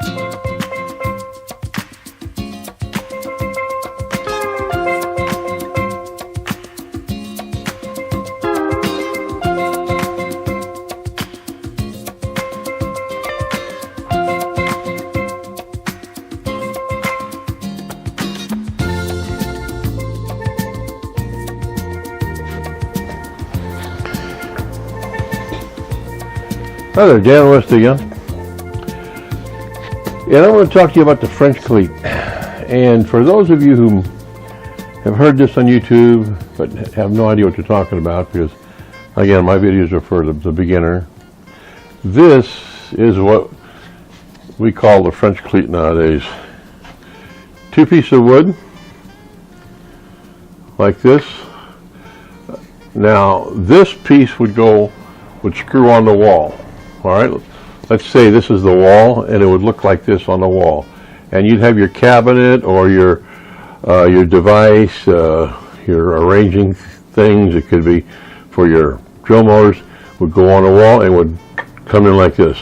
Hi there, Dan West again. And I want to talk to you about the French cleat. And for those of you who have heard this on YouTube but have no idea what you're talking about, because again, my videos are for the beginner, this is what we call the French cleat nowadays. Two pieces of wood like this. Now this piece would screw on the wall. All right, let's say this is the wall, and it would look like this on the wall, and you'd have your cabinet or your device, your arranging things. It could be for your drill motors. Would go on the wall and would come in like this.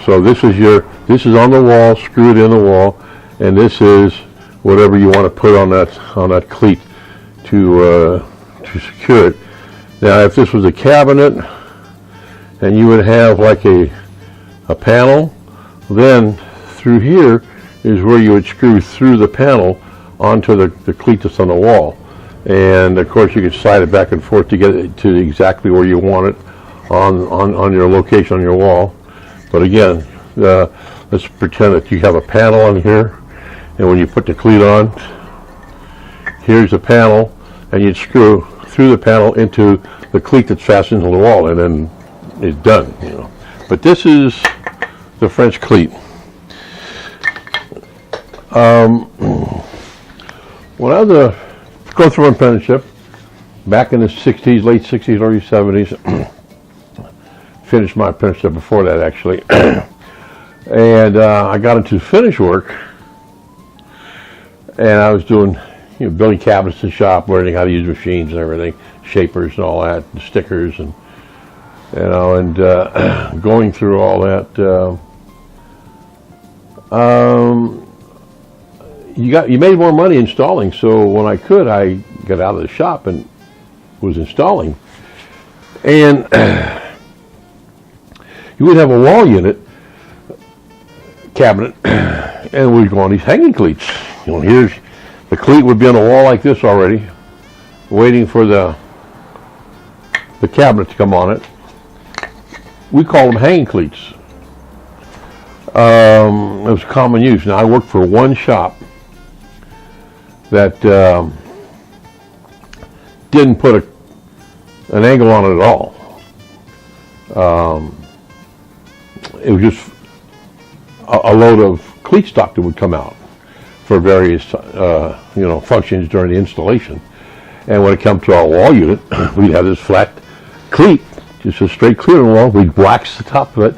So this is on the wall, screwed in the wall, and this is whatever you want to put on that cleat to secure it. Now, if this was a cabinet, and you would have like a panel, then through here is where you would screw through the panel onto the cleat that's on the wall. And of course you could slide it back and forth to get it to exactly where you want it on your location on your wall. But again, let's pretend that you have a panel on here, and when you put the cleat on, here's the panel, and you'd screw through the panel into the cleat that's fastened to the wall, and then it's done, you know. But this is the French cleat. When I was a growth through apprenticeship back in the 60s, late 60s, early 70s, finished my apprenticeship before that actually, and I got into finish work, and I was doing, building cabinets in the shop, learning how to use machines and everything, shapers and all that, and stickers, and going through all that. You made more money installing, so when I could, I got out of the shop and was installing. And you would have a wall unit cabinet, and we'd go on these hanging cleats. Here's the cleat would be on the wall like this already, waiting for the cabinet to come on it. We call them hanging cleats. It was common use. Now I worked for one shop that didn't put an angle on it at all. It was just a load of cleat stock that would come out for various functions during the installation. And when it comes to our wall unit, we'd have this flat cleat, just a straight cleat on the wall. We'd wax the top of it,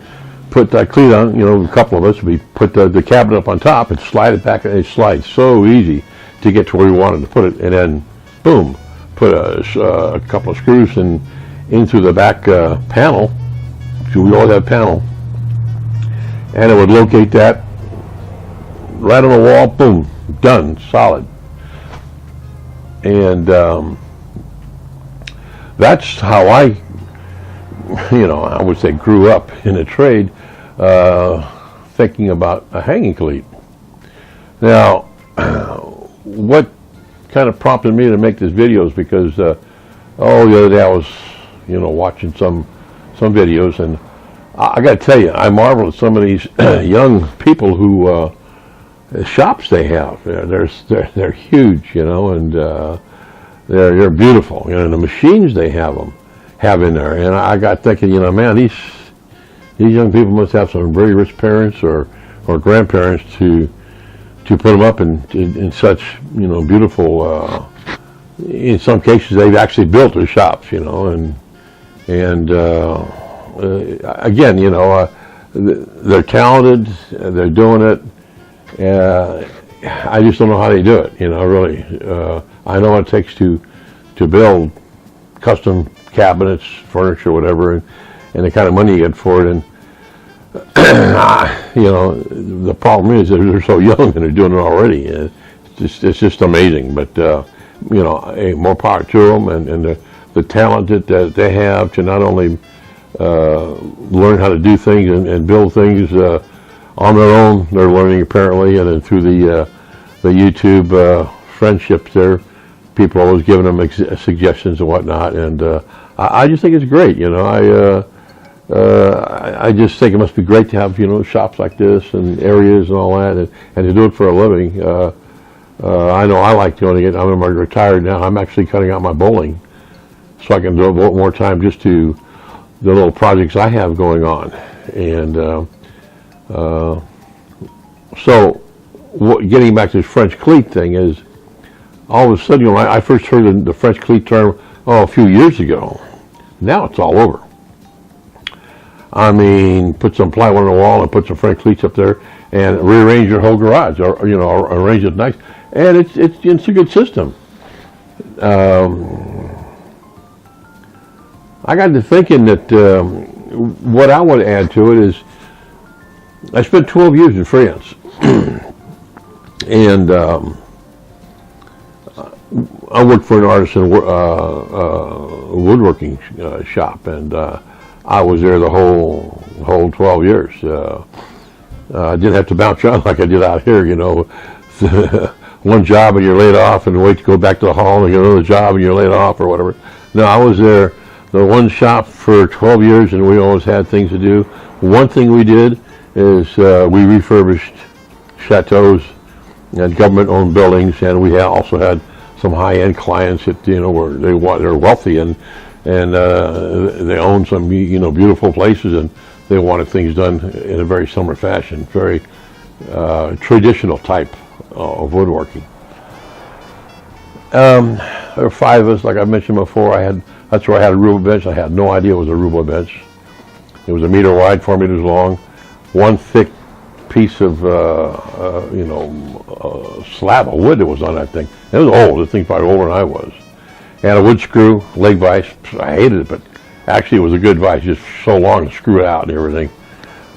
put that cleat on, a couple of us, we put the cabinet up on top and slide it back, and it slides so easy to get to where we wanted to put it, and then boom, put a couple of screws in through the back panel. So we all had a panel, and it would locate that right on the wall. Boom, done, solid. And that's how I would say grew up in a trade, thinking about a hanging cleat. Now, what kind of prompted me to make this video is because, the other day I was, watching some videos, and I got to tell you, I marvel at some of these young people who shops they have. They're huge, and they're beautiful. The machines they have in there, and I got thinking, man, these young people must have some very rich parents or grandparents to put them up in such beautiful. In some cases, they've actually built their shops, and again, they're talented, they're doing it. I just don't know how they do it, really. I know what it takes to build custom cabinets, furniture, whatever, and the kind of money you get for it. And you know, the problem is that they're so young and they're doing it already. It's just amazing. But you know, more power to them, and the talent that they have to not only learn how to do things and build things on their own. They're learning apparently, and then through the YouTube friendships there, people are always giving them suggestions and whatnot. And I just think it's great. You know, I just think it must be great to have, you know, shops like this and areas and all that, and to do it for a living. I know I like doing it. I'm retired now. I'm actually cutting out my bowling so I can devote more time just to the little projects I have going on. And so getting back to this French cleat thing is, all of a sudden, you know, I first heard the French cleat term, a few years ago. Now it's all over. I mean, put some plywood on the wall and put some French cleats up there and rearrange your whole garage, or you know, arrange it nice, and it's a good system. I got to thinking that what I would add to it is, I spent 12 years in France, and I worked for an artisan woodworking shop, and I was there the whole 12 years. I didn't have to bounce around like I did out here, you know. One job and you're laid off, and wait to go back to the hall and get another job and you're laid off or whatever. No, I was there the one shop for 12 years, and we always had things to do. One thing we did is we refurbished chateaus and government-owned buildings, and we also had some high-end clients that, you know, they're wealthy and they own some, you know, beautiful places, and they wanted things done in a very summer fashion, very traditional type of woodworking. There were 5 of us, like I mentioned before. That's where I had a Aruba bench. I had no idea it was a Aruba bench. It was 1 meter wide, 4 meters long, one thick piece of you know, slab of wood that was on that thing. It was old. The thing's probably older than I was. And a wood screw, leg vise. I hated it, but actually it was a good vise, just so long to screw it out and everything.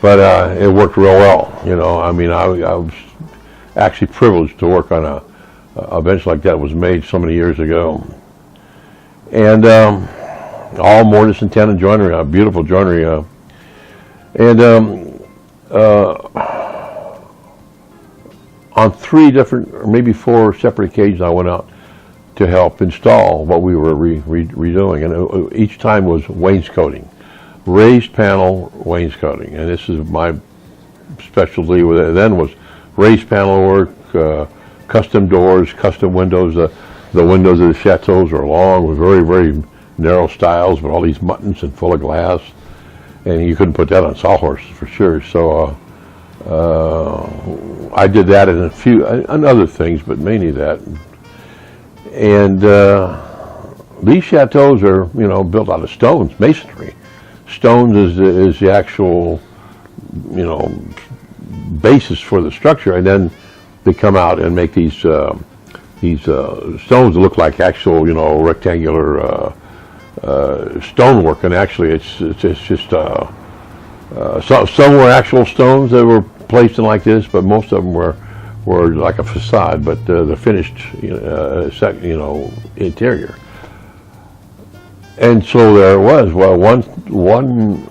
But it worked real well. You know, I mean, I was actually privileged to work on a bench like that. Was made so many years ago. And all mortise and tenon joinery, beautiful joinery. On 3 different, or maybe 4 separate occasions, I went out to help install what we were redoing, and each time was wainscoting, raised panel wainscoting, and this is my specialty. With it then was raised panel work, custom doors, custom windows. The windows of the chateaus are long, with very, very narrow stiles, but all these buttons and full of glass, and you couldn't put that on sawhorses for sure. So I did that and a few and other things, but mainly that. And these chateaus are, you know, built out of stones, masonry. Stones is the actual, you know, basis for the structure, and then they come out and make these stones that look like actual, you know, rectangular stonework. And actually, it's just some were actual stones that were placed in like this, but most of them were like a facade, but the finished, you know, interior. And so there it was. Well, one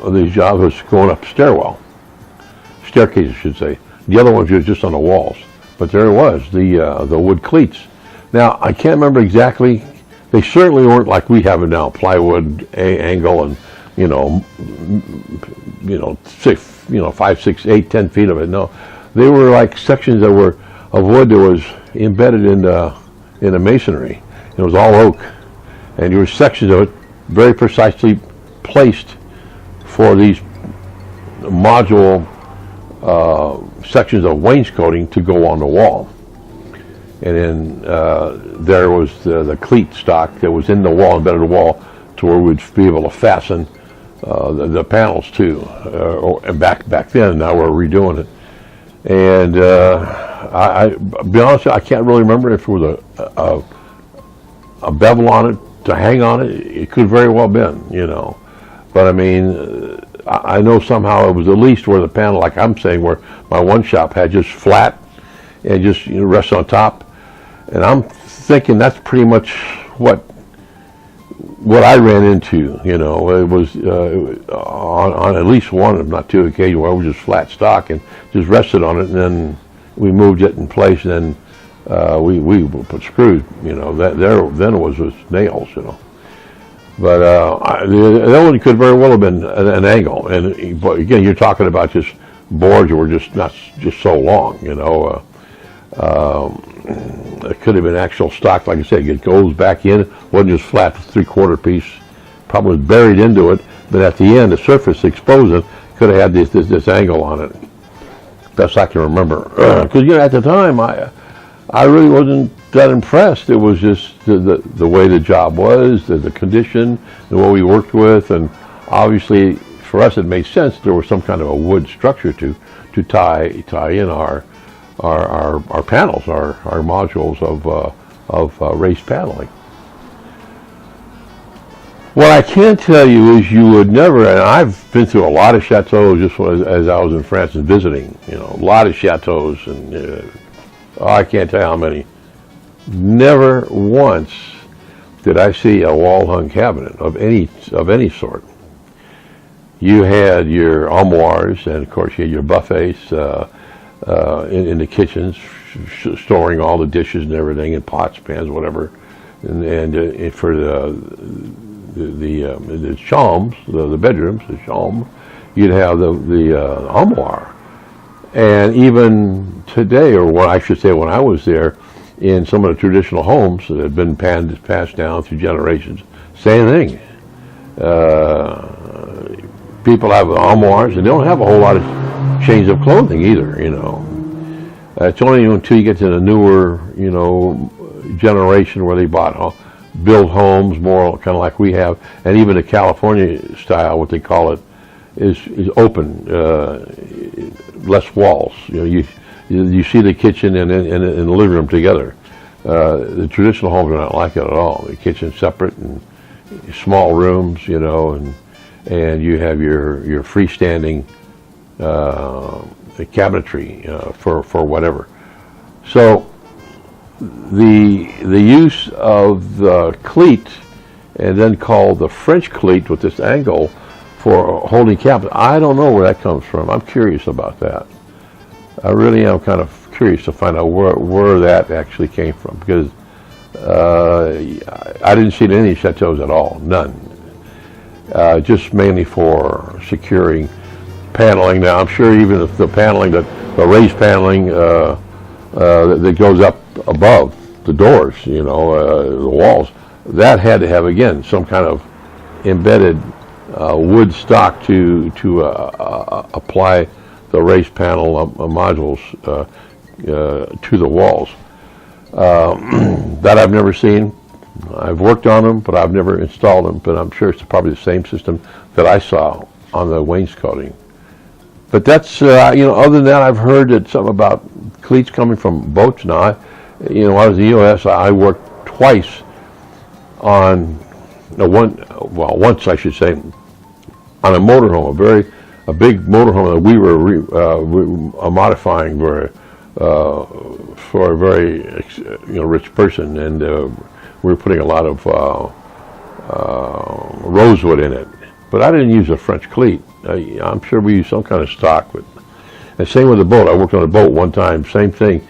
of these jobs was going up staircase, I should say. The other ones were just on the walls. But there it was, the wood cleats. Now I can't remember exactly. They certainly weren't like we have it now, plywood angle and you know 5, 6, 8, 10 feet of it. No, they were like sections that were of wood that was embedded in the masonry. It was all oak, and there were sections of it very precisely placed for these module sections of wainscoting to go on the wall. And then there was the cleat stock that was in the wall, embedded in the wall, to where we'd be able to fasten the panels too. And back then, now we're redoing it. And I be honest, I can't really remember if there was a bevel on it to hang on it. It could very well have been, you know. But I mean, I know somehow it was at least where the panel, like I'm saying, where my one shop had just flat and just rest on top. And I'm thinking that's pretty much what I ran into. It was on at least one, if not two occasions, where I was just flat stock and just rested on it, and then we moved it in place, and then we put screws. Then it was just nails. But that one could very well have been an angle, but again, you're talking about just boards that were just not just so long. It could have been actual stock, like I said. It goes back in, wasn't just flat 3/4 piece, probably was buried into it, but at the end, the surface exposing could have had this angle on it. Best I can remember, because at the time I really wasn't that impressed. It was just the way the job was, the condition, and what we worked with, and obviously for us it made sense there was some kind of a wood structure to tie in our panels, our modules of raised paneling. What I can tell you is you would never, and I've been through a lot of chateaux just as I was in France and visiting, a lot of chateaus, and I can't tell you how many. Never once did I see a wall-hung cabinet of any sort. You had your armoires, and of course you had your buffets in the kitchens, storing all the dishes and everything, and pots, pans, whatever, and for the chambres, the bedrooms, the chambre, you'd have the armoire. And even today, or what I should say, when I was there, in some of the traditional homes that had been passed down through generations, same thing. People have armoires, and they don't have a whole lot of change of clothing either. It's only until you get to the newer, generation where they build homes more kind of like we have, and even the California style, what they call it, is open, less walls. You see the kitchen and the living room together. The traditional homes are not like it at all. The kitchen's separate and small rooms, and you have your freestanding cabinetry for whatever. So the use of the cleat, and then called the French cleat with this angle for holding cabinets, I don't know where that comes from. I'm curious about that. I really am kind of curious to find out where that actually came from, because I didn't see it in any chateaus at all, none. Just mainly for securing paneling. Now I'm sure even the paneling, the raised paneling that goes up above the doors, the walls, that had to have, again, some kind of embedded wood stock to apply the raised panel modules to the walls. That I've never seen. I've worked on them, but I've never installed them, but I'm sure it's probably the same system that I saw on the wainscoting. But that's, other than that, I've heard that something about cleats coming from boats. Now, when I was in the U.S., I worked twice on, once I should say, on a motorhome, a big motorhome that we were modifying for a very rich person, and we were putting a lot of rosewood in it. But I didn't use a French cleat. I'm sure we used some kind of stock. And same with the boat. I worked on a boat one time. Same thing.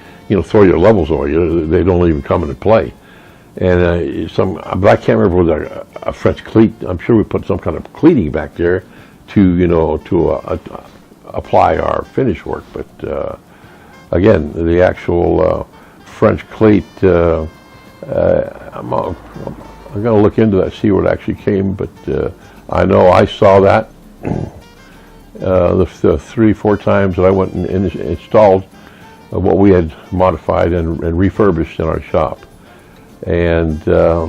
Throw your levels away. They don't even come into play. And but I can't remember whether a French cleat. I'm sure we put some kind of cleating back there to apply our finish work. But again, the actual French cleat. I'm going to look into that, see where it actually came. But I know I saw that the 3-4 times that I went and installed what we had modified and refurbished in our shop. And I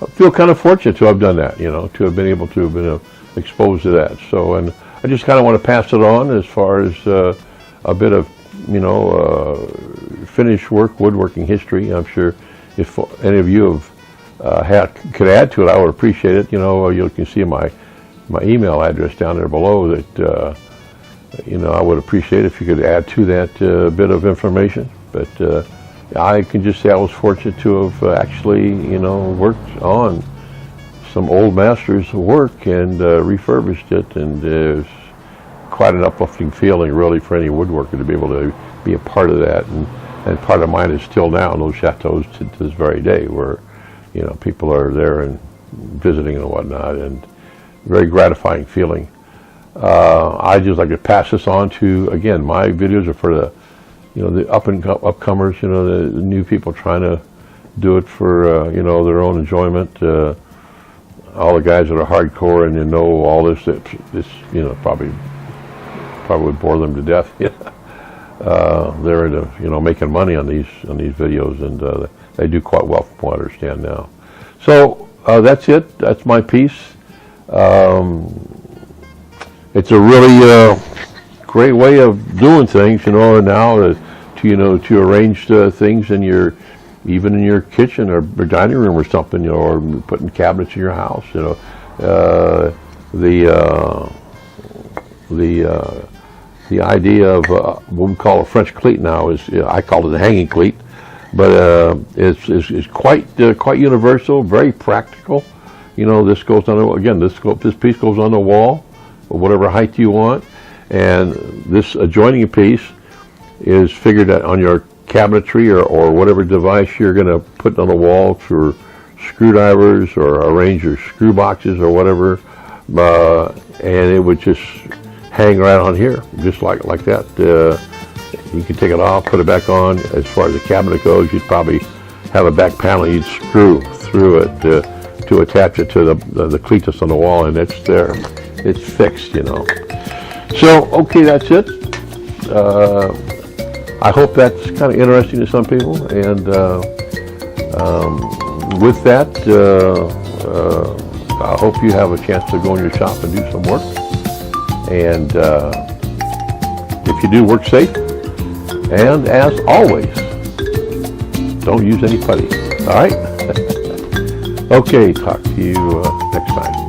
feel kind of fortunate to have done that, to have been able to have been exposed to that. So, and I just kind of want to pass it on as far as a bit of, finish work, woodworking history. I'm sure if any of you have could add to it, I would appreciate it. You can see my my email address down there below that, I would appreciate if you could add to that bit of information. But I can just say I was fortunate to have actually, worked on some old masters' work and refurbished it, and it's quite an uplifting feeling, really, for any woodworker to be able to be a part of that. And part of mine is still now in those chateaus to this very day, where people are there and visiting and whatnot, and very gratifying feeling. I just like to pass this on to, again, my videos are for the the upcomers, the new people trying to do it for their own enjoyment. All the guys that are hardcore and know all this probably would bore them to death. They're into making money on these videos, and they do quite well from what I understand now. So that's it. That's my piece. It's a really great way of doing things, now to arrange things in even in your kitchen or dining room or something, or putting cabinets in your house. The idea of what we call a French cleat now is, I call it a hanging cleat, but it's quite universal, very practical. This goes on again. This piece goes on the wall, whatever height you want, and this adjoining piece is figured out on your cabinetry or whatever device you're going to put on the wall for screwdrivers or arrange your screw boxes or whatever, and it would just hang right on here, just like that. You can take it off, put it back on. As far as the cabinet goes, you'd probably have a back panel you'd screw through it to attach it to the cleat that's on the wall, and it's there. It's fixed, So, okay, that's it. I hope that's kind of interesting to some people, and with that, I hope you have a chance to go in your shop and do some work. And if you do, work safe. And as always, don't use any putty. All right? Okay, talk to you next time.